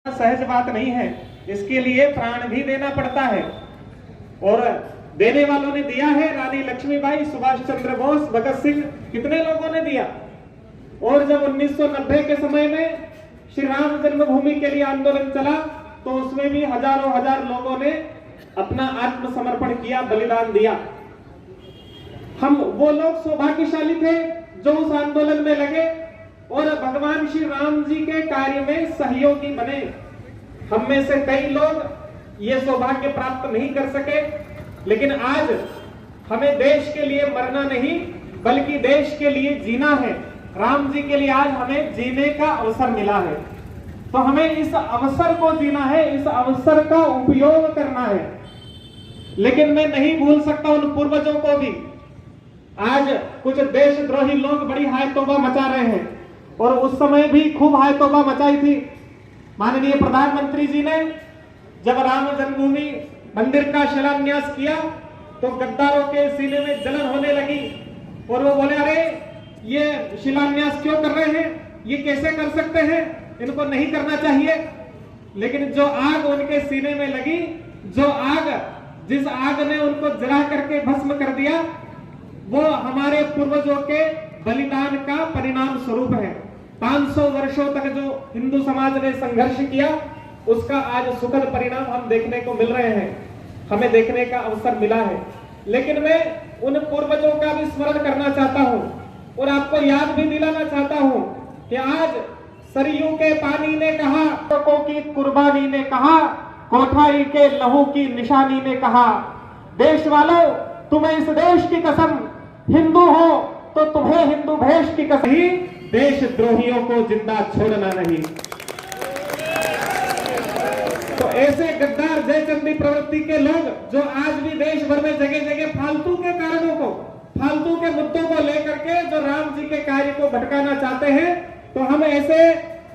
सहज बात नहीं है, इसके लिए प्राण भी देना पड़ता है। और देने वालों ने दिया है, रानी लक्ष्मीबाई, सुभाष चंद्र बोस, भगत सिंह, कितने लोगों ने दिया। और जब 1990 के समय में श्री राम जन्मभूमि के लिए आंदोलन चला तो उसमें भी हजारों हजार लोगों ने अपना आत्मसमर्पण किया, बलिदान दिया। हम वो लोग सौभाग्यशाली थे जो उस आंदोलन में लगे और भगवान श्री राम जी के कार्य में सहयोगी बने। हम में से कई लोग ये सौभाग्य प्राप्त नहीं कर सके, लेकिन आज हमें देश के लिए मरना नहीं बल्कि देश के लिए जीना है। राम जी के लिए आज हमें जीने का अवसर मिला है, तो हमें इस अवसर को जीना है, इस अवसर का उपयोग करना है। लेकिन मैं नहीं भूल सकता उन पूर्वजों को भी। आज कुछ देशद्रोही लोग बड़ी हाय तौबा मचा रहे हैं और उस समय भी खूब हाय तौबा मचाई थी। माननीय प्रधानमंत्री जी ने जब राम जन्मभूमि मंदिर का शिलान्यास किया तो गद्दारों के सीने में जलन होने लगी और वो बोले, अरे ये शिलान्यास क्यों कर रहे हैं, ये कैसे कर सकते हैं, इनको नहीं करना चाहिए। लेकिन जो आग उनके सीने में लगी, जो आग, जिस आग ने उनको जला करके भस्म कर दिया, वो हमारे पूर्वजों के बलिदान का परिणाम स्वरूप है। 500 वर्षों तक जो हिंदू समाज ने संघर्ष किया, उसका आज सुखद परिणाम हम देखने को मिल रहे हैं, हमें देखने का अवसर मिला है। लेकिन मैं उन पूर्वजों का भी स्मरण करना चाहता हूं और आपको याद भी दिलाना चाहता हूं कि आज सरयू के पानी ने कहा, लोगों की कुर्बानी ने कहा, कोठारी के लहू की निशानी ने कहा, देश वालों तुम्हें इस देश की कसम, हिंदू हो तो तुम्हें हिंदू भेष की कसम, ही देशद्रोहियों को जिंदा छोड़ना नहीं। तो ऐसे गद्दार जयचंदी प्रवृत्ति के लोग जो आज भी देश भर में जगह जगह फालतू के कारणों को, फालतू के मुद्दों को लेकर के जो राम जी के कार्य को भटकाना चाहते हैं, तो हम ऐसे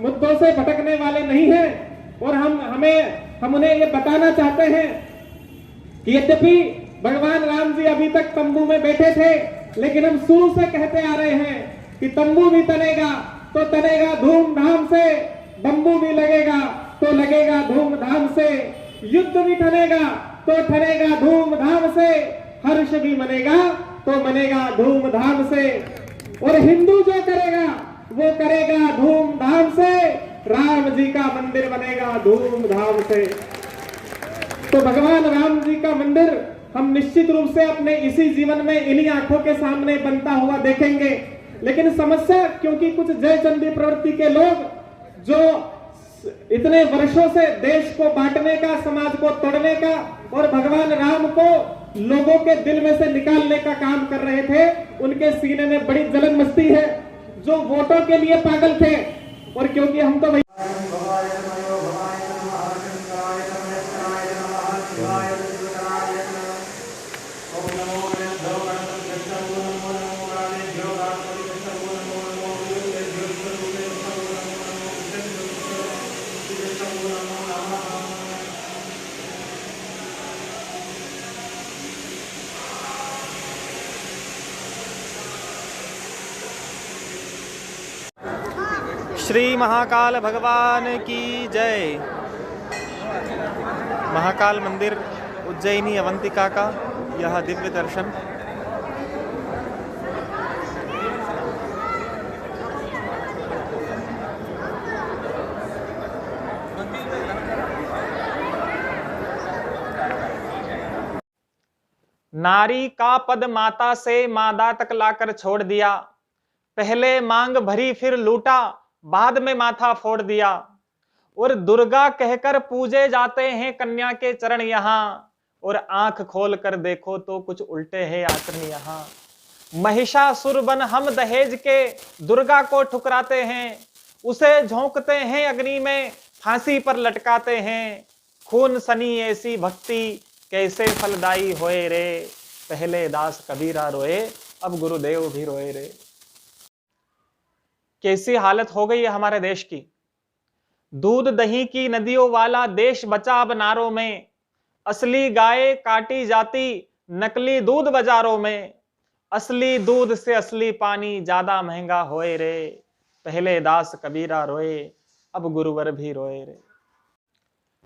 मुद्दों से भटकने वाले नहीं हैं। और हम उन्हें ये बताना चाहते हैं कि यद्यपि भगवान राम जी अभी तक तंबू में बैठे थे, लेकिन हम शुरू से कहते आ रहे हैं कि तंबू भी तनेगा तो तनेगा धूमधाम से, बंबू भी लगेगा तो लगेगा धूमधाम से, युद्ध भी ठनेगा तो ठनेगा धूमधाम से, हर्ष भी मनेगा तो मनेगा धूमधाम से, और हिंदू जो करेगा वो करेगा धूमधाम से, राम जी का मंदिर बनेगा धूमधाम से। तो भगवान राम जी का मंदिर हम निश्चित रूप से अपने इसी जीवन में इन्हीं आंखों के सामने बनता हुआ देखेंगे। लेकिन समस्या, क्योंकि कुछ जयचंदी प्रवृत्ति के लोग जो इतने वर्षों से देश को बांटने का, समाज को तोड़ने का और भगवान राम को लोगों के दिल में से निकालने का काम कर रहे थे, उनके सीने में बड़ी जलन मस्ती है। जो वोटों के लिए पागल थे, और क्योंकि हम तो श्री महाकाल भगवान की जय। महाकाल मंदिर उज्जैनी अवंतिका का यह दिव्य दर्शन नारी का पद माता से मादा तक लाकर छोड़ दिया, पहले मांग भरी फिर लूटा, बाद में माथा फोड़ दिया। और दुर्गा कहकर पूजे जाते हैं कन्या के चरण यहाँ, और आंख खोल कर देखो तो कुछ उल्टे हैं आचरण यहाँ। महिषासुर बन हम दहेज के दुर्गा को ठुकराते हैं, उसे झोंकते हैं अग्नि में, फांसी पर लटकाते हैं। खून सनी ऐसी भक्ति कैसे फलदायी होए रे, पहले दास कबीरा रोए अब गुरुदेव भी रोए रे। कैसी हालत हो गई है हमारे देश की। दूध दही की नदियों वाला देश बचा अब नारों में, असली गाय काटी जाती नकली दूध बाजारों में, असली दूध से असली पानी ज्यादा महंगा होए रे, पहले दास कबीरा रोए अब गुरुवर भी रोए रे।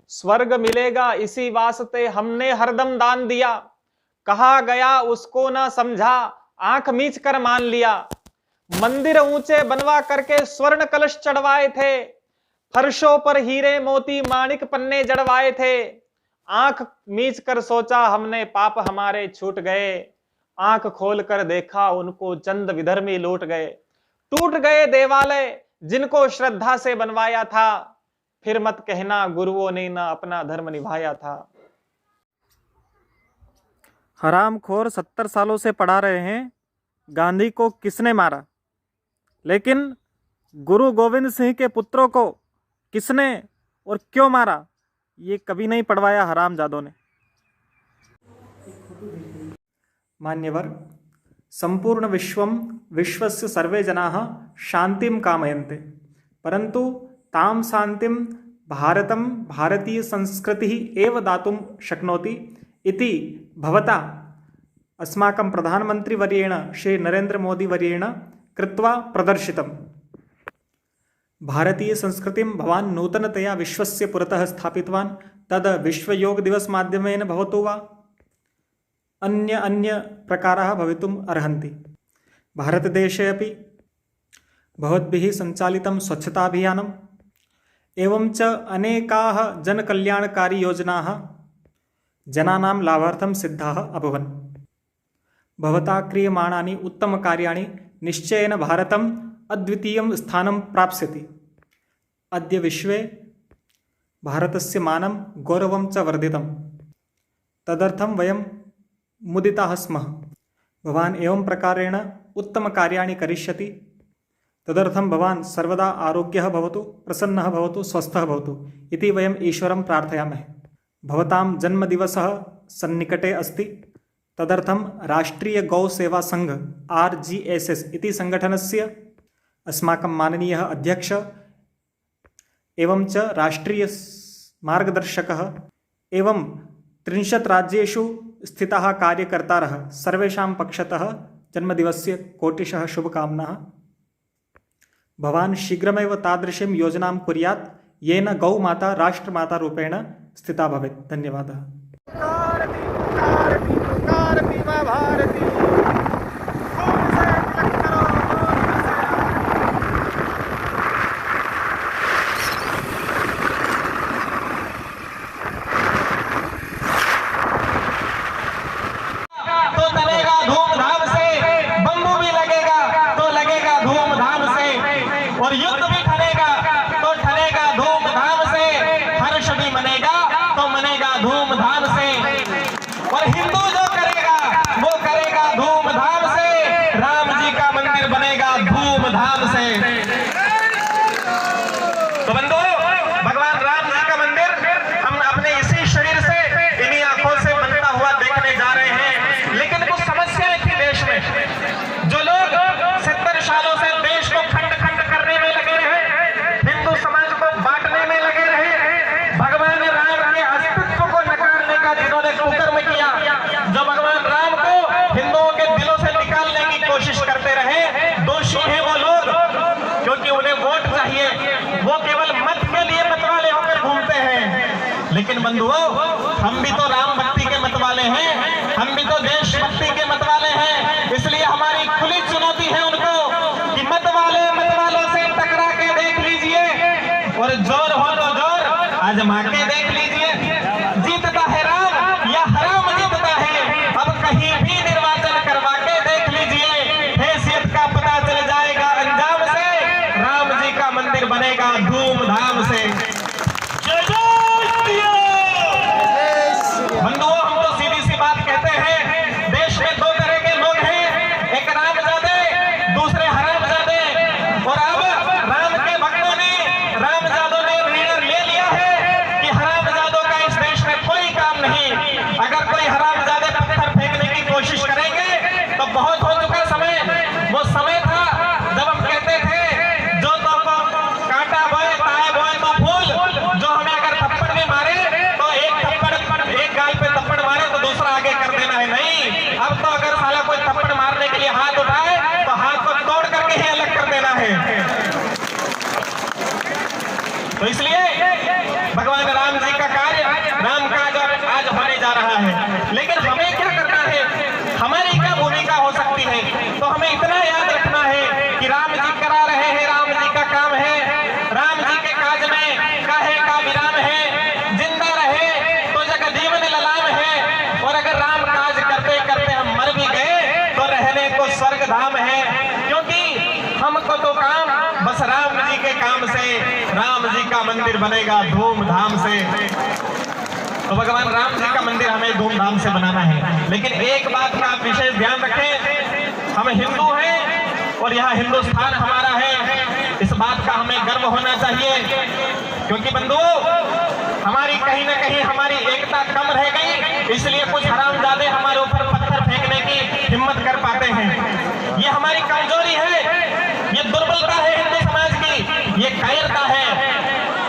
स्वर्ग मिलेगा इसी वास्ते हमने हरदम दान दिया। कहा गया उसको ना समझा, आंख मीच कर मान लिया। मंदिर ऊंचे बनवा करके स्वर्ण कलश चढ़वाए थे, फर्शों पर हीरे मोती माणिक पन्ने जड़वाए थे। आंख मीच कर सोचा हमने पाप हमारे छूट गए, आंख खोल कर देखा उनको चंद विधर्मी लूट गए। टूट गए देवालय जिनको श्रद्धा से बनवाया था, फिर मत कहना गुरुओं ने ना अपना धर्म निभाया था। हरामखोर 70 सालों से पढ़ा रहे हैं गांधी को किसने मारा, लेकिन गुरु गोविंद सिंह के पुत्रों को किसने और क्यों मारा ये कभी नहीं पढ़वाया हरामजादों ने। मान्यवर, संपूर्ण विश्वम विश्वस्य सर्वे जनाः शांतिं कामयन्ते, परंतु ताम शांतिं भारतम भारतीय संस्कृतिः एव दातुं शक्नोति इति भवता अस्माकं प्रधानमंत्री वर्येण श्री नरेंद्र मोदी वर्येण कृत्वा प्रदर्शितम्। भारतीय संस्कृतिं भवान् नूतनतया विश्वस्य पुरतः स्थापितवान्, तद् विश्व योग दिवस माध्यमेन भवतु वा अन्य प्रकाराः भवितुम् अर्हन्ति। भारतदेशे अपि भवद्भिः सञ्चालितं स्वच्छताभियानम् एवं च अनेकाः जनकल्याणकारी योजनाः जनानां लाभार्थं सिद्धाः अभवन्। भवता क्रियमाणानि उत्तमकार्याणि निश्चयेन भारतम् अद्वितीयं स्थानं प्राप्स्यति। अद्य विश्वे भारतस्य मानं गौरवं च वर्धितं, तदर्थं वयं मुदिताः स्मः। भवान् एवं प्रकारेण उत्तमकार्याणि करिष्यति, तदर्थं भवान् सर्वदा आरोग्यः भवतु, प्रसन्नः भवतु, स्वस्थः भवतु इति वयम् ईश्वरं प्रार्थयामहे। भवतां जन्मदिवसः सन्निकटे अस्ति, तदर्थं राष्ट्रीय गौ सेवा संघ RGSS इति संगठनस्य अस्माकं माननीयः अध्यक्ष एवं च राष्ट्रीय मार्गदर्शकः एवं 30 राज्येषु स्थिताः कार्यकर्तारः सर्वेषां पक्षतः जन्मदिवस्य कोटिशः शुभकामनाः। भवान् शीघ्रमेव तादृशीं योजनां कुर्यात् येन गौमाता राष्ट्रमाता रूपेण स्थिता भवेत्। धन्यवादः। और युद्ध भी ठनेगा तो ठनेगा धूमधाम से, हर्ष भी मनेगा तो मनेगा धूमधाम से। और हिंदू जो करेगा वो करेगा धूमधाम से, राम जी का मंदिर बनेगा धूमधाम से। तो बंधुओं, भगवान राम जी का मंदिर हम अपने इसी शरीर से, इन्हीं आंखों से बनता हुआ देखने जा रहे हैं। लेकिन कुछ समस्याएं थी देश में। जो लोग 70 सालों से देश को खंड खंड करने में लगे रहे, हिंदू समाज को बांटने में लगे रहे, भगवान राम के अस्तित्व को नकारने का जिन्होंने कुकर्म किया, जो भगवान राम को हिंदुओं के दिलों से निकालने की कोशिश करते रहे, दोषी हैं वो लोग, क्योंकि उन्हें वोट चाहिए। वो केवल मत के लिए मतवाले होकर घूमते हैं। लेकिन बंधुओं, हम भी तो राम भक्ति के मतवाले हैं, हम भी तो देशभक्ति के मतवाले हैं। इसलिए हमारी खुली चुनौती है उनको कि मतवालों से टकरा के देख लीजिए, और जोर हो तो जोर आजमा के देख लीजिए। जीतता है राम या हराम जीतता है, अब कहीं भी निर्वाचन करवा के देख लीजिए। हैसियत का पता चल जाएगा अंजाम से, राम जी का मंदिर बनेगा धूमधाम से। बंधुओं, हम तो सीधी सी बात कहते हैं, देश में दो तरह के लोग हैं, एक रामजादे, दूसरे हरामजादे। और अब राम के भक्तों ने, रामजादों ने निर्णय ले लिया है कि हरामजादों का इस देश में कोई काम नहीं। अगर कोई हरामजादे पत्थर फेंकने की कोशिश करेंगे तो बहुत हो चुका समय। वो समय था जब हम कहते थे जो तो कांटा बोए ताए बोए तो फूल, जो हमें अगर थप्पड़ भी मारे तो एक गाल पे थप्पड़ मारे तो दूसरा आगे कर देना है। नहीं, अब तो अगर साला कोई थप्पड़ मारने के लिए हाथ उठाए तो हाथ को तोड़ करके ही अलग कर देना है। तो इसलिए भगवान राम जी का जा रहा है, लेकिन हमें क्या करना है, हमारी क्या भूमिका हो सकती है। तो हमें इतना याद रखना है कि राम जी करा रहे हैं, राम जी का काम है, राम जी के काज में काहे का विराम है, जिंदा रहे तो जगजीवन ललाम है, और अगर राम काज करते करते हम मर भी गए तो रहने को स्वर्ग धाम है। क्योंकि हमको तो काम बस राम जी के काम से, राम जी का मंदिर बनेगा धूमधाम से। तो भगवान राम जी का मंदिर हमें धूमधाम से बनाना है। लेकिन एक बात का आप विशेष ध्यान रखें, हम हिंदू हैं और यहाँ हिंदुस्तान हमारा है, इस बात का हमें गर्व होना चाहिए। क्योंकि बंधुओं, हमारी कहीं ना कहीं हमारी एकता कम रह गई, इसलिए कुछ हरामजादे हमारे ऊपर पत्थर फेंकने की हिम्मत कर पाते हैं। ये हमारी कमजोरी है, ये दुर्बलता है हिंदू समाज की, ये कायरता है,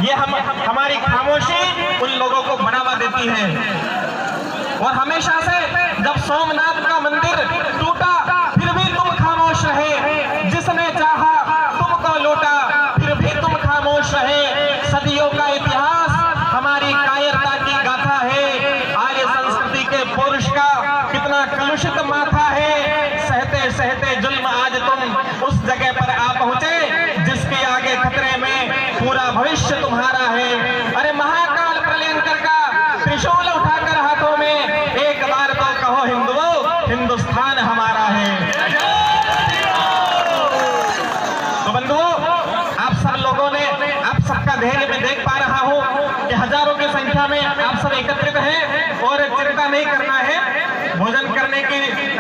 ये हमारी खामोशी उन लोगों को बढ़ावा देती है। और हमेशा से जब सोमनाथ का मंदिर टूटा फिर भी तुम खामोश रहे, जिसने चाहा तुमको लूटा फिर भी तुम खामोश रहे। सदियों का इतिहास हमारी कायरता की गाथा है, आर्य संस्कृति के पुरुष का कितना कलुषित माथा है। सहते सहते जुल्म आज तुम उस जगह पर आ पहुंचे जिसके आगे खतरे में पूरा भविष्य तुम्हारा है। अरे महाकाल प्रलयंकर का त्रिशूल उठाकर हाथों में एक बार तो कहो हिंदुओं, हिंदुस्तान हमारा है। तो बंधुओं, आप सब लोगों ने, आप सबका धैर्य में देख पा रहा हूं कि हजारों की संख्या में आप सब एकत्रित हैं और चिंता नहीं करना है। भोजन करने के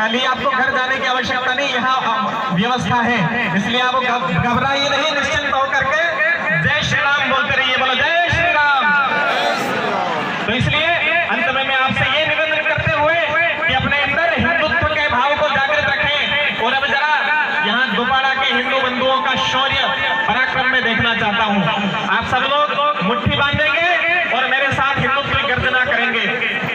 लिए आपको घर जाने की आवश्यकता नहीं, यहाँ व्यवस्था है, इसलिए आप घबराइए नहीं, निश्चिंत होकर के जय श्री राम बोलते रहिए। बोलो जय श्री राम। तो इसलिए अंत में मैं आपसे ये निवेदन करते हुए कि अपने अंदर हिंदुत्व के भाव को जागृत रखें। और अब जरा यहाँ दोबारा के हिंदू बंधुओं का शौर्य पराक्रम में देखना चाहता हूँ। आप सब लोग मुट्ठी बांधेंगे और मेरे साथ हिंदुत्व की गर्जना करेंगे।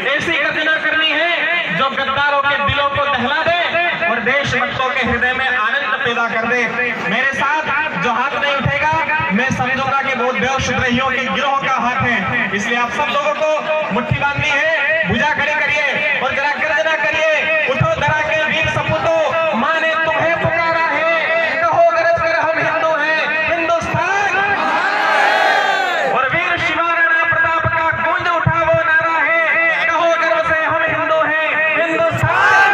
ऐसी गर्जना करनी है जो गद्दारों के दिलों को दहला दे और देशभक्तों के हृदय में आनंद पैदा कर दे। मेरे साथ जो हाथ नहीं उठेगा मैं समझूंगा कि बहुत देशद्रोहियों के गिरोह का हाथ है। इसलिए आप सब लोगों को मुट्ठी बांधनी है, भुजा खड़ी करिए और जरा गर्जना करिए। उठो धरा के वीर सपूतों, माँ ने तुम्हें पुकारा है, कहो गरज कर हम हिंदू हैं, हिंदुस्तान। और वीर शिवा राणा प्रताप का गूंज उठा वो नारा है, कहो गर्व से हम हिंदू हैं, हिंदुस्तान।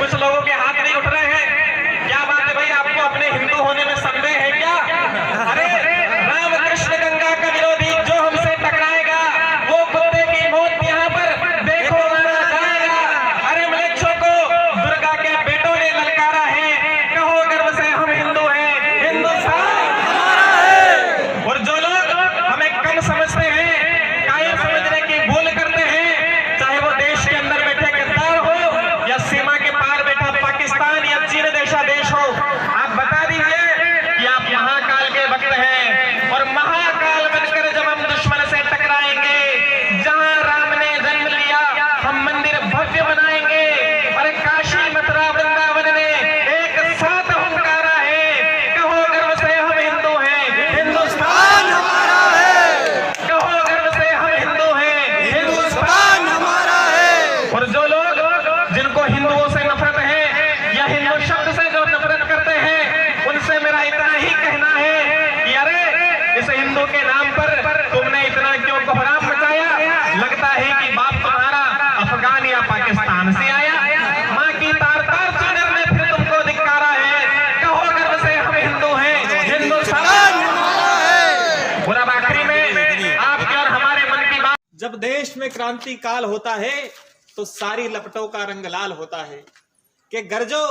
कुछ लोगों के हाथ नहीं उठ रहे हैं, क्या बात है भाई, आपको अपने हिंदू होने में संदेह है क्या? अरे राम कृष्ण गंगा का विरोधी जो हमसे टकराएगा वो कुत्ते की मौत यहाँ पर देखो मारा जाएगा। अरे मलेच्छों को दुर्गा के बेटों ने ललकारा है, कहो गर्व से हम हिंदू हैं, हिंदुस्तान। और जो लोग हमें कम समझते हैं, कायर समझने की भूल करते हैं, चाहे वो देश के अंदर बैठे गद्दार हो या सीमा के पार बैठा पाकिस्तान या चीन जैसा देश हो, आप बता दीजिए कि आप महाकाल के भक्त हैं। और महाकाल बनकर जब हम दुश्मन से टकराएंगे, जहां राम ने जन्म लिया हम मंदिर भव्य बनाएंगे। अरे काशी मथुरा वृंदावन ने एक साथ हुंकारा है, कहो गर्व से हम हिंदू हैं, हिंदुस्तान हमारा है। कहो गर्व से हम हिंदू हैं, हिंदुस्तान हमारा है। और जो लोग जिनको हिंदुओं से नफरत है या हिंदू शब्द से जो नफरत करते हैं, उनसे मेरा इतना ही कहना है कि अरे इस हिंदू के नाम पर तुमने इतना क्यों कोहराम मचाया? लगता है कि बाप तुम्हारा अफगान या पाकिस्तान से आया, माँ की तार तार चुनर ने फिर तुमको धिक्कारा है, कहो गर्व से हम हिंदू हैं, हिंदुस्तान। और अब आखिरी में आपके और हमारे मन की बात। जब देश में क्रांति काल होता है तो सारी लपटों का रंग लाल होता है कि गरजो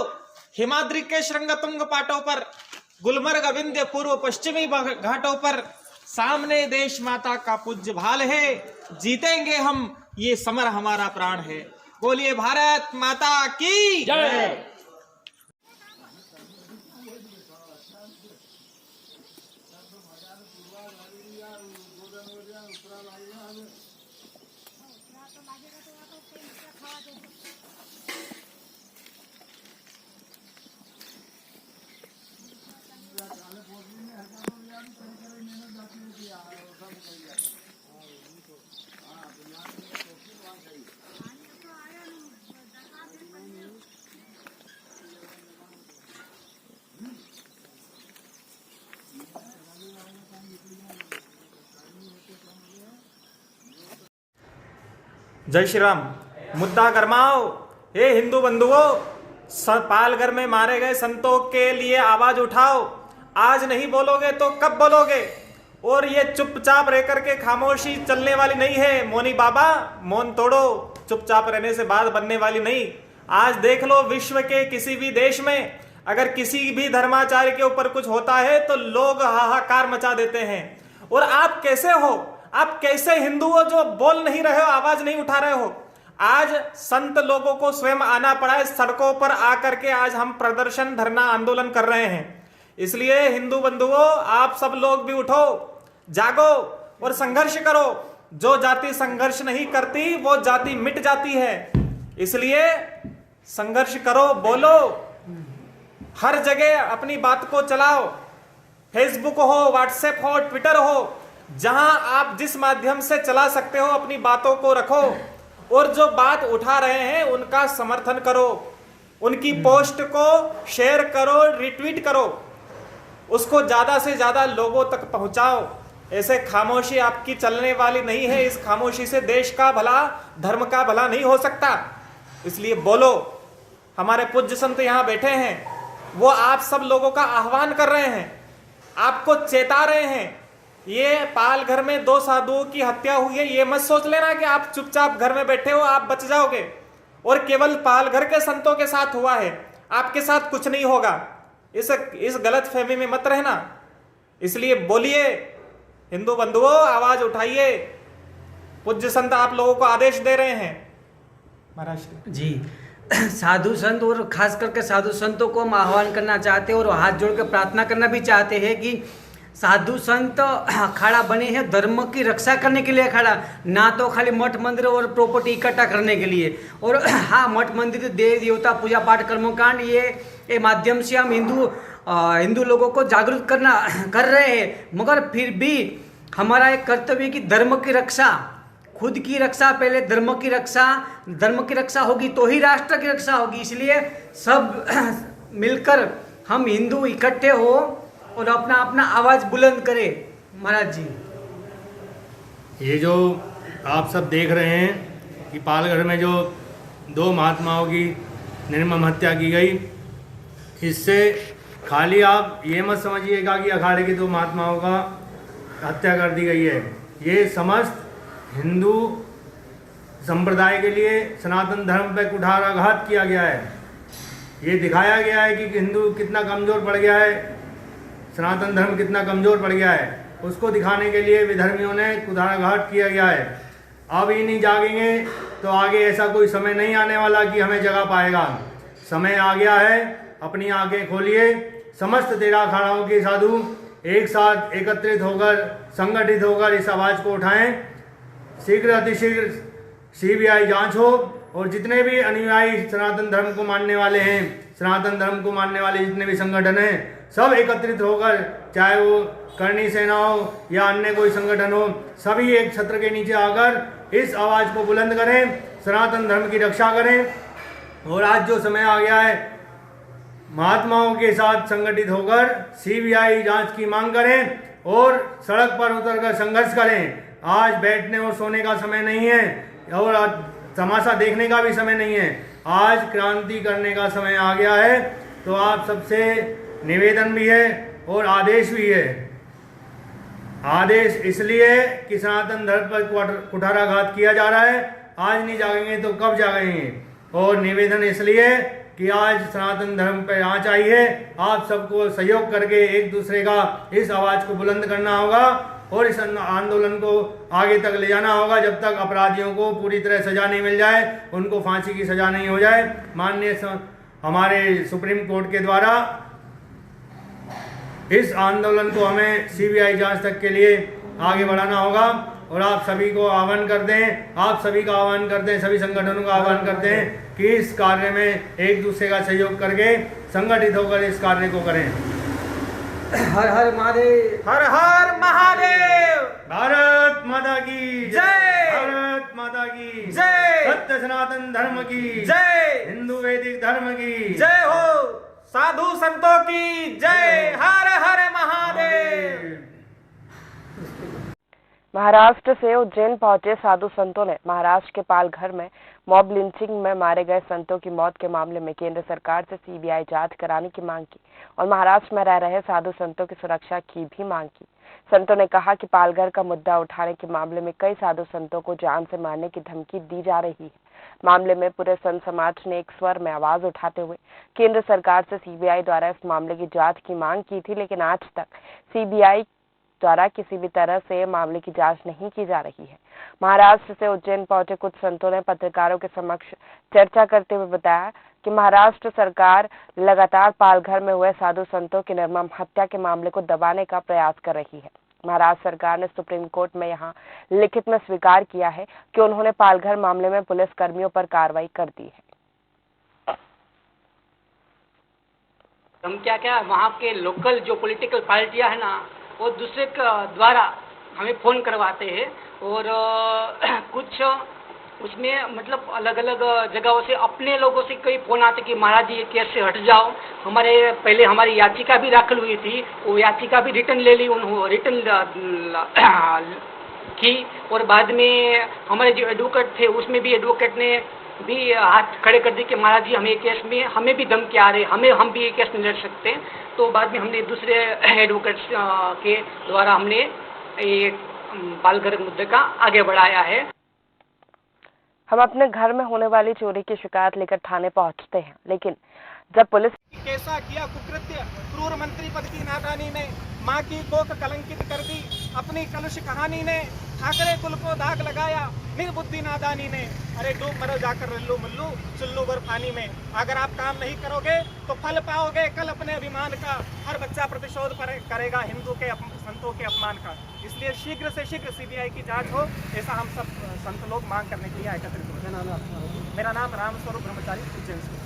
हिमाद्री के श्रृंगतुंग पाटों पर, गुलमर्ग विंध्य पूर्व पश्चिमी घाटों पर, सामने देश माता का पूज्य भाल है, जीतेंगे हम, ये समर हमारा प्राण है। बोलिए भारत माता की जय। जय श्री राम। मुद्दा गरमाओ। हे हिंदू बंधुओं, पालघर में मारे गए संतों के लिए आवाज उठाओ। आज नहीं बोलोगे तो कब बोलोगे? और ये चुपचाप रह करके खामोशी चलने वाली नहीं है। मोनी बाबा, मौन तोड़ो, चुपचाप रहने से बात बनने वाली नहीं। आज देख लो, विश्व के किसी भी देश में अगर किसी भी धर्माचार्य के ऊपर कुछ होता है तो लोग हाहाकार मचा देते हैं। और आप कैसे हो? आप कैसे हिंदू हो जो बोल नहीं रहे हो, आवाज नहीं उठा रहे हो? आज संत लोगों को स्वयं आना पड़ा है सड़कों पर आकर के। आज हम प्रदर्शन, धरना, आंदोलन कर रहे हैं। इसलिए हिंदू बंधुओं, आप सब लोग भी उठो, जागो और संघर्ष करो। जो जाति संघर्ष नहीं करती वो जाति मिट जाती है। इसलिए संघर्ष करो, बोलो, हर जगह अपनी बात को चलाओ। फेसबुक हो, व्हाट्सएप हो, ट्विटर हो, जहां आप जिस माध्यम से चला सकते हो अपनी बातों को रखो। और जो बात उठा रहे हैं उनका समर्थन करो, उनकी पोस्ट को शेयर करो, रिट्वीट करो, उसको ज्यादा से ज्यादा लोगों तक पहुंचाओ। ऐसे खामोशी आपकी चलने वाली नहीं है। इस खामोशी से देश का भला, धर्म का भला नहीं हो सकता। इसलिए बोलो। हमारे पूज्य संत यहाँ बैठे हैं, वो आप सब लोगों का आह्वान कर रहे हैं, आपको चेता रहे हैं। ये पालघर में 2 साधुओं की हत्या हुई है, ये मत सोच लेना कि आप चुपचाप घर में बैठे हो, आप बच जाओगे। और केवल पालघर के संतों के साथ हुआ है, आपके साथ कुछ नहीं होगा। इस गलत फहमी में मत रहना। इसलिए बोलिए हिंदू बंधुओं, आवाज उठाइए। पूज्य संत आप लोगों को आदेश दे रहे हैं। महाराज जी, साधु संत और खास करके साधु संतों को हम आह्वान करना चाहते हैं और हाथ जोड़ के प्रार्थना करना भी चाहते हैं कि साधु संत अखाड़ा बने हैं धर्म की रक्षा करने के लिए अखाड़ा, ना तो खाली मठ मंदिर और प्रॉपर्टी इकट्ठा करने के लिए। और हाँ, मठ मंदिर, देव देवता, पूजा पाठ, कर्मकांड, ये माध्यम से हम हिंदू लोगों को जागरूक कर रहे हैं। मगर फिर भी हमारा एक कर्तव्य कि धर्म की रक्षा, खुद की रक्षा पहले, धर्म की रक्षा होगी तो ही राष्ट्र की रक्षा होगी। इसलिए सब मिलकर हम हिंदू इकट्ठे हो और अपना अपना आवाज बुलंद करें। महाराज जी, ये जो आप सब देख रहे हैं कि पालघर में जो 2 महात्माओं की निर्मम हत्या की गई, इससे खाली आप ये मत समझिएगा कि अखाड़े के 2 महात्माओं का हत्या कर दी गई है। ये समस्त हिंदू संप्रदाय के लिए सनातन धर्म पर कुठाराघात किया गया है। ये दिखाया गया है कि हिंदू कितना कमज़ोर पड़ गया है, सनातन धर्म कितना कमज़ोर पड़ गया है। उसको दिखाने के लिए विधर्मियों ने कुठाराघात किया गया है। अब ही नहीं जागेंगे तो आगे ऐसा कोई समय नहीं आने वाला कि हमें जगा पाएगा। समय आ गया है, अपनी आंखें खोलिए। समस्त 13 अखाड़ाओं के साधु एक साथ एकत्रित होकर, संगठित होकर इस आवाज़ को उठाएं। शीघ्र अतिशीघ्र CBI जांच हो और जितने भी अनुयायी सनातन धर्म को मानने वाले हैं, सनातन धर्म को मानने वाले जितने भी संगठन हैं, सब एकत्रित होकर, चाहे वो करणी सेना हो या अन्य कोई संगठन हो, सभी एक छत्र के नीचे आकर इस आवाज़ को बुलंद करें, सनातन धर्म की रक्षा करें। और आज जो समय आ गया है, महात्माओं के साथ संगठित होकर CBI जांच की मांग करें और सड़क पर उतरकर संघर्ष करें। आज बैठने और सोने का समय नहीं है और तमाशा देखने का भी समय नहीं है। आज क्रांति करने का समय आ गया है। तो आप सबसे निवेदन भी है और आदेश भी है। आदेश इसलिए कि सनातन धर्म पर कुठाराघात किया जा रहा है। आज नहीं जागेंगे तो कब जागेंगे। और निवेदन इसलिए कि आज सनातन धर्म पर आँच आई है। आप सबको सहयोग करके एक दूसरे का इस आवाज़ को बुलंद करना होगा और इस आंदोलन को आगे तक ले जाना होगा जब तक अपराधियों को पूरी तरह सजा नहीं मिल जाए, उनको फांसी की सजा नहीं हो जाए। माननीय हमारे सुप्रीम कोर्ट के द्वारा इस आंदोलन को हमें CBI जांच तक के लिए आगे बढ़ाना होगा। और आप सभी को आह्वान करते हैं, आप सभी का आह्वान करते हैं, सभी संगठनों का आह्वान करते हैं कि इस कार्य में एक दूसरे का सहयोग करके संगठित होकर इस कार्य को करें। हर हर महादेव, हर हर महादेव। भारत माता की जय। भारत माता की जय। सत्य सनातन धर्म की जय। हिंदू वैदिक धर्म की जय हो। साधु संतों की जय। हर हर महादेव। महाराष्ट्र से उज्जैन पहुंचे साधु संतों ने महाराष्ट्र के पालघर में मॉब लिंचिंग में मारे गए संतों की मौत के मामले में केंद्र सरकार से सीबीआई जांच कराने की मांग की और महाराष्ट्र में रह रहे साधु संतों की सुरक्षा की भी मांग की। संतों ने कहा कि पालघर का मुद्दा उठाने के मामले में कई साधु संतों को जान से मारने की धमकी दी जा रही है। मामले में पूरे संत समाज ने एक स्वर में आवाज उठाते हुए केंद्र सरकार से सीबीआई द्वारा इस मामले की जांच की मांग की थी, लेकिन आज तक सीबीआई द्वारा किसी भी तरह से मामले की जांच नहीं की जा रही है। महाराष्ट्र से उज्जैन पहुंचे कुछ संतों ने पत्रकारों के समक्ष चर्चा करते हुए बताया कि महाराष्ट्र सरकार लगातार पालघर में हुए साधु संतों की निर्मम हत्या के मामले को दबाने का प्रयास कर रही है। महाराष्ट्र सरकार ने सुप्रीम कोर्ट में यहां लिखित में स्वीकार किया है कि उन्होंने पालघर मामले में पुलिस कर्मियों पर कार्रवाई कर दी है। हम क्या वहाँ के लोकल जो पॉलिटिकल पार्टियां है ना, वो दूसरे द्वारा हमें फ़ोन करवाते हैं और कुछ उसमें मतलब अलग अलग जगहों से अपने लोगों से कई फ़ोन आते कि महाराज जी ये केस से हट जाओ। पहले हमारी याचिका भी दाखिल हुई थी, वो याचिका भी रिटर्न ले ली, उन्होंने रिटर्न की और बाद में हमारे जो एडवोकेट थे उसमें भी एडवोकेट ने भी हाथ खड़े कर दी कि महाराज जी हमें केस में हमें भी धमकी आ रही, हम भी ये केस नहीं लड़ सकते। तो बाद में हमने दूसरे एडवोकेट्स के द्वारा हमने ये पालघर मुद्दे का आगे बढ़ाया है। हम अपने घर में होने वाली चोरी की शिकायत लेकर थाने पहुंचते हैं, लेकिन जब पुलिस कैसा किया कुकृत्य, क्रूर मंत्री पद की नादानी ने मां की कोख कलंकित कर दी, अपनी कलुष कहानी ने ठाकरे कुल को दाग लगाया, निर्बुद्धि नादानी ने। अरे डूब मरो जाकर रल्लू मल्लू चुल्लू भर पानी में। अगर आप काम नहीं करोगे तो फल पाओगे कल अपने अभिमान का। हर बच्चा प्रतिशोध करेगा हिंदू के संतों के अपमान का। इसलिए शीघ्र से शीघ्र सीबीआई की जांच हो, ऐसा हम सब संत लोग मांग करने के लिए एकत्रित हो। मेरा नाम रामस्वरूप ब्रह्मचारी उज्जैन से।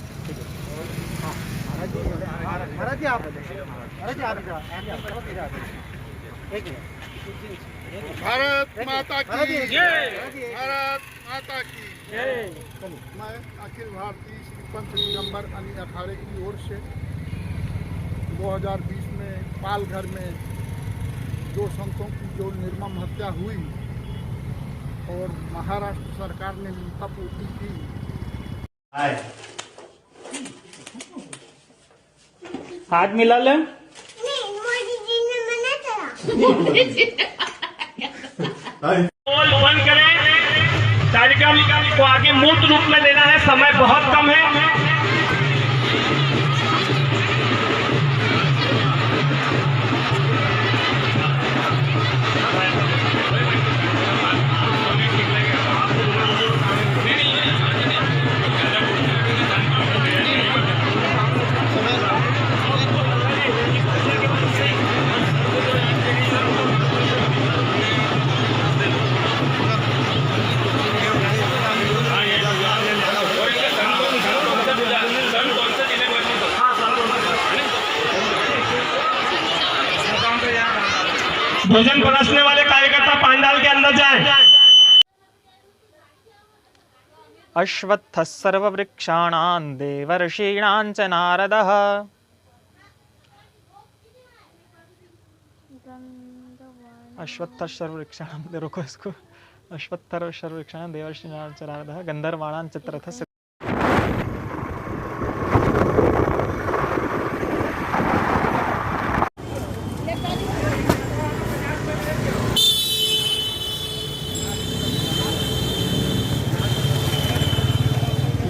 भारत माता की जय, भारत माता की जय। मैं अखिल भारतीय पंथ दिगंबर अली अखाड़े की ओर से 2020 में पालघर में 2 संतों की जो निर्मम हत्या हुई और महाराष्ट्र सरकार ने मीठा पूर्ति की। हाथ मिला ले। बंद करें, कार्यक्रम को आगे मूर्त रूप में लेना है, समय बहुत कम है। भोजन परोसने वाले कार्यकर्ता पंडाल के अंदर जाएं। अश्वत्थः सर्ववृक्षाणां देवर्षीणां च नारदः अश्वत्थः सर्ववृक्षाणां रुको इसको अश्वत्थः सर्ववृक्षाणां देवर्षीणां च नारदः गंधर्वाणां चित्ररथः।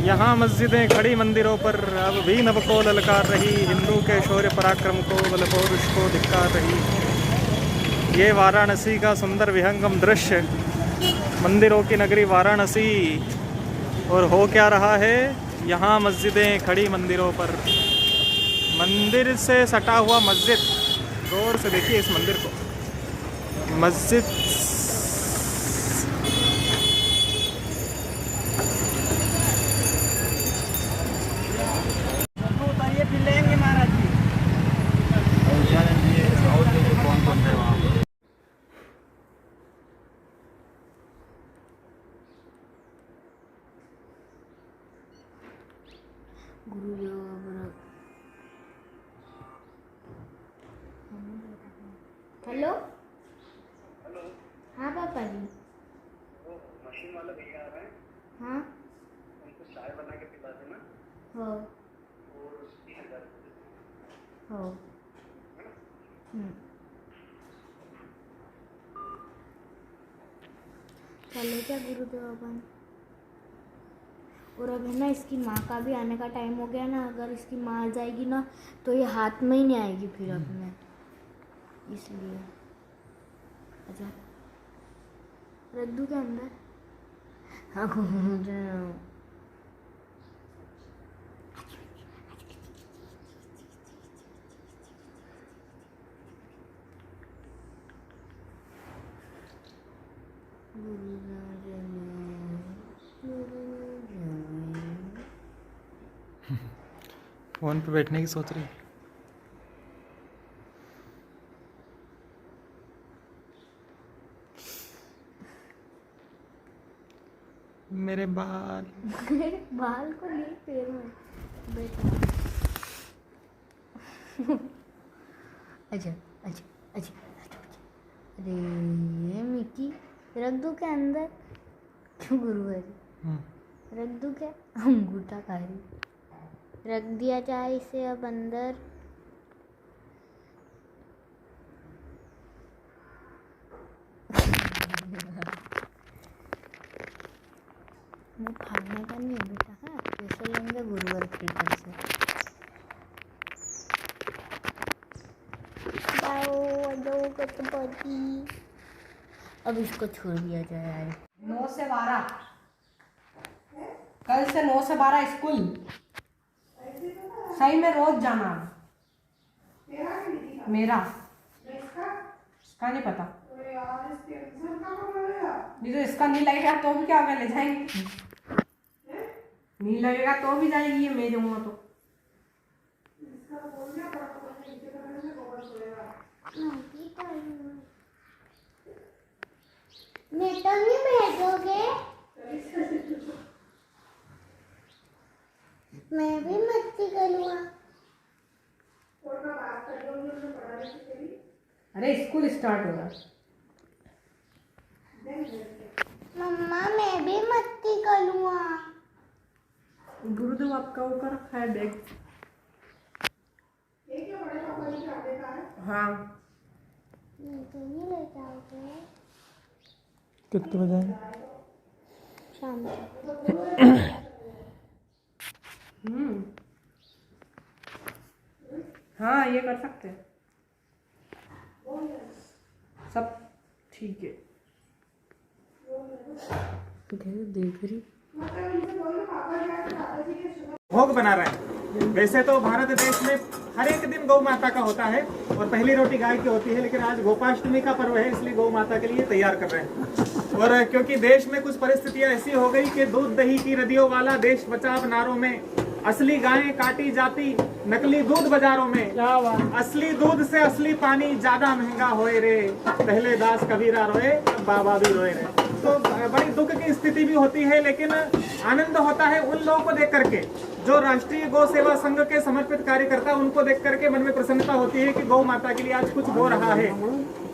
यहाँ मस्जिदें खड़ी मंदिरों पर अब भी नवको ललकार रही, हिंदू के शौर्य पराक्रम को बल पौरुष को धिक्कार रही। ये वाराणसी का सुंदर विहंगम दृश्य, मंदिरों की नगरी वाराणसी। और हो क्या रहा है, यहाँ मस्जिदें खड़ी मंदिरों पर। मंदिर से सटा हुआ मस्जिद, गौर से देखिए इस मंदिर को। मस्जिद हेलो, हाँ पापा। पापा जी? मशीन वाले भैया आ रहे हैं, हाँ उनको चाय बना के पिला देना हो और 30,000 रुपये हो चले क्या गुरुदेव अपन। और अब है ना इसकी माँ का भी आने का टाइम हो गया ना, अगर इसकी माँ आ जाएगी ना तो ये हाथ में ही नहीं आएगी फिर अपने, इसलिए अच्छा रख दूँ क्या अंदर? हाँ फोन पे बैठने की सोच रही। मेरे बाल बाल को नहीं पैर में बैठा। अच्छा अच्छा अच्छा अरे मिकी रख दूँ क्या अंदर? क्यों गुरुवारी रख दूँ क्या? अंगूठा खा रही, रख दिया जाए इसे अब अंदर। वो भागने का नहीं है बेटा, हाँ कैसे लेंगे गुरुवार फ्रीडम से। अब इसको छोड़ दिया जाए यार। 9 से 12 कल से 9 से 12 स्कूल सही में रोज जाना। मेरा इसका नहीं पता, नहीं तो इसका नहीं लगेगा तो भी क्या कर ले जाएंगे, नहीं लगेगा तो भी जाएगी ये मेरे हुआ तो। नेटा नहीं भेजोगे? मैं भी मस्ती करूँगा। अरे स्कूल स्टार्ट होगा। मम्मा मैं भी मस्ती करूँगा। गुरुदेव आपका वो कर रखा है बैग। हाँ तो नहीं ले जाओगे? कितने बजे आएंगे? शाम को। हाँ ये कर सकते हैं, सब ठीक है। देख रही भोग बना रहे हैं। वैसे तो भारत देश में हर एक दिन गौ माता का होता है और पहली रोटी गाय की होती है, लेकिन आज गोपाष्टमी का पर्व है इसलिए गौ माता के लिए तैयार कर रहे हैं। और क्योंकि देश में कुछ परिस्थितियां ऐसी हो गई कि दूध दही की नदियों वाला देश बचाव नारों में असली गायें काटी जाती, नकली दूध बाजारों में, असली दूध से असली पानी ज्यादा महंगा होए रे, पहले दास कबीरा रोए अब बाबा भी रोए रे। तो बड़ी दुख की स्थिति भी होती है, लेकिन आनंद होता है उन लोगों को देख करके जो राष्ट्रीय गौ सेवा संघ के समर्पित कार्यकर्ता, उनको देख करके मन में प्रसन्नता होती है कि गौ माता के लिए आज कुछ हो रहा है।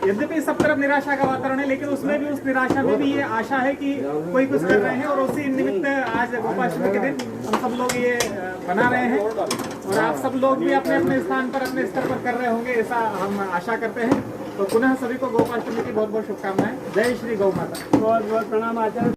यद्यपि सब तरफ निराशा का वातावरण है, लेकिन उसमें भी उस निराशा में भी ये आशा है कि कोई कुछ कर रहे हैं। और उसी निमित्त आज गोपाष्टमी के दिन हम सब लोग ये बना रहे हैं और आप सब लोग भी अपने अपने स्थान पर अपने स्तर पर कर रहे होंगे, ऐसा हम आशा करते हैं। तो पुनः सभी को गोपाष्टमी की बहुत बहुत शुभकामनाएं। जय श्री गौ माता। बहुत बहुत प्रणाम आचार्य।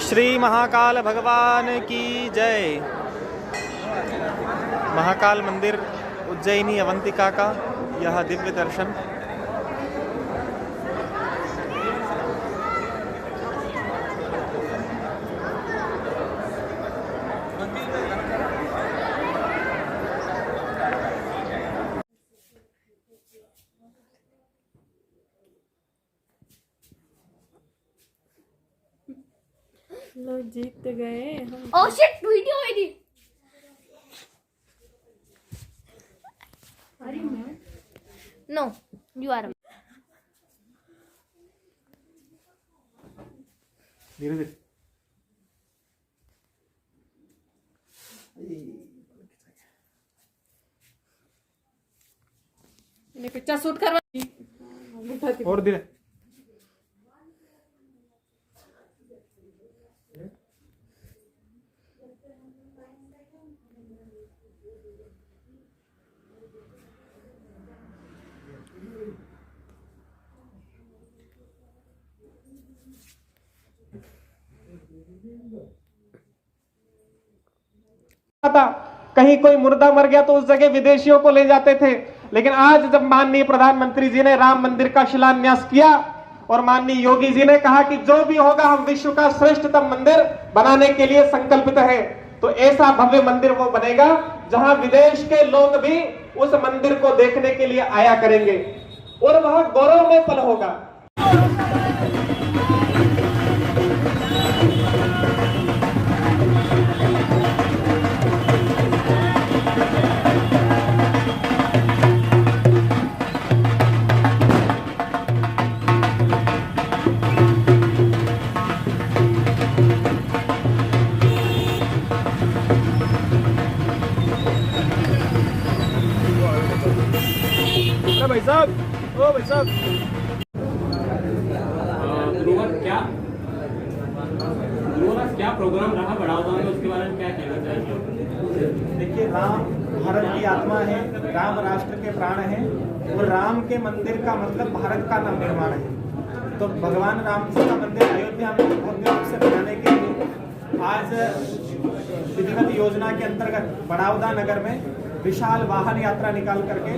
श्री महाकाल भगवान की जय। महाकाल मंदिर उज्जैनी अवंतिका का यह दिव्य दर्शन लो जीत गए हम। Oh shit, video ID. No, you are. धीरे धीरे। ये पिक्चर शूट करवा। और धीरे। था कहीं कोई मुर्दा मर गया तो उस जगह विदेशियों को ले जाते थे, लेकिन आज जब माननीय प्रधानमंत्री जी ने राम मंदिर का शिलान्यास किया और माननीय योगी जी ने कहा कि जो भी होगा हम विश्व का श्रेष्ठतम मंदिर बनाने के लिए संकल्पित है, तो ऐसा भव्य मंदिर वो बनेगा जहां विदेश के लोग भी उस मंदिर को देखने के लिए आया करेंगे और वह गौरव में पल होगा। भाई साहब, ओ भाई साहब। क्या प्रोग्राम रहा बड़ाउदा में, उसके बारे में क्या कहना चाहिए? देखिए, राम भारत की आत्मा है, राम राष्ट्र के प्राण हैं और राम के मंदिर का मतलब भारत का नवनिर्माण है। तो भगवान राम जी का मंदिर अयोध्या में भव्य रूप से बनाने के लिए आज विधिवत योजना के अंतर्गत बड़ाउदा नगर में विशाल वाहन यात्रा निकाल करके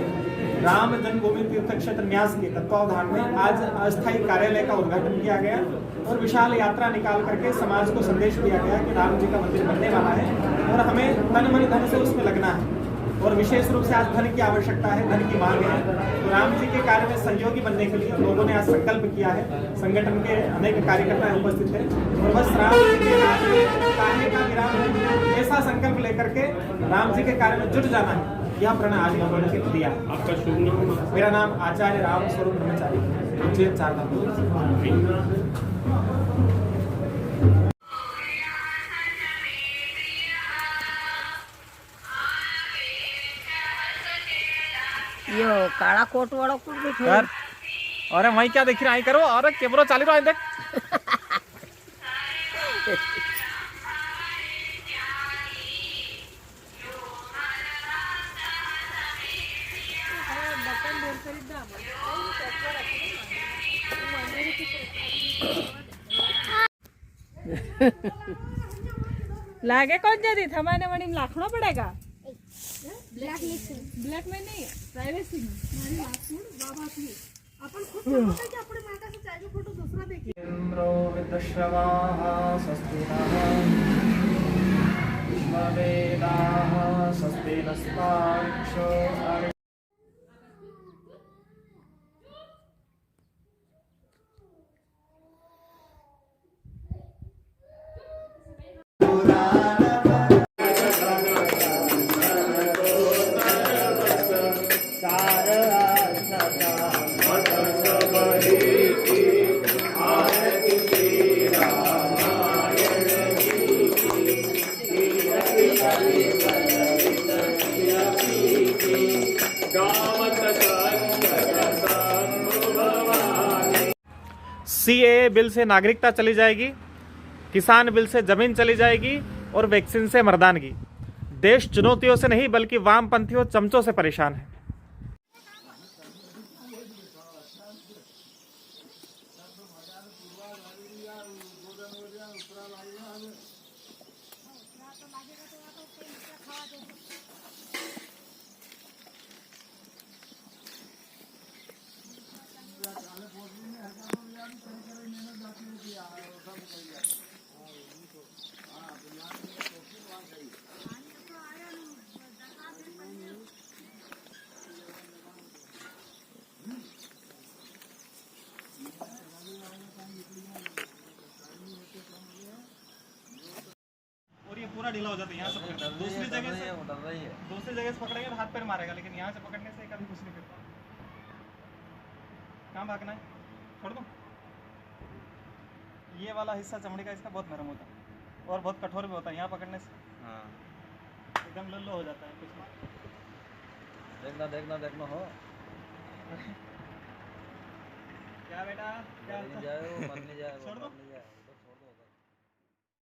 राम जन्मभूमि तीर्थ क्षेत्र न्यास के तत्वावधान में आज अस्थायी कार्यालय का उद्घाटन किया गया और विशाल यात्रा निकाल करके समाज को संदेश दिया गया कि राम जी का मंदिर बनने वाला है और हमें तन मन धन से उसमें लगना है और विशेष रूप से आज धन की आवश्यकता है, धन की मांग है। तो राम जी के कार्य में सहयोगी बनने के लिए लोगों ने आज संकल्प किया है। संगठन के अनेक कार्यकर्ता उपस्थित है और बस राम जी के कार्य का विराम है, ऐसा संकल्प लेकर के राम जी के कार्य में जुट जाना है, यह प्रण आज लोगों ने दिया। आपका शुभ नाम? मेरा नाम आचार्य राम स्वरूप ब्रह्मचारी, उज्जैन चारधाम। यो काला कोट वाला कुछ भी अरे वही क्या देख रहा है, करो अरे कैमरा चालू रहा है देख। लागे कौन जाती थमाने वाली लाखना पड़ेगा। ब्लैक में नहीं, प्राइवेसी में। हमारी बात सुन, बाबा की अपन खुद बोलते कि अपने मां का से चाहिए फोटो दूसरा देखिए। इंद्रो विदश्रवाः स्वस्ति नः विश्ववेदाः स्वस्ति नस्ताक्षो। सीएए बिल से नागरिकता चली जाएगी, किसान बिल से जमीन चली जाएगी और वैक्सीन से मर्दानगी। देश चुनौतियों से नहीं बल्कि वामपंथियों चमचों से परेशान है। पूरा ढीला हो जाता है। यहाँ से पकड़ना, दूसरी जगह से डर रही है। दूसरी जगह से पकड़ेंगे तो हाथ पैर मारेगा, लेकिन यहाँ से पकड़ने से कभी कुछ नहीं करता। कहाँ भागना है, छोड़ दो। ये वाला हिस्सा चमड़ी का इसका बहुत नरम होता है और बहुत कठोर भी होता है। यहाँ पकड़ने से हाँ एकदम लल्लो हो जाता है कुछ नहीं। देखना देखना देखना हो। क्या बेटा, क्या मर नहीं जाए, मर नहीं जाए, छोड़ दो। मर नहीं जाए।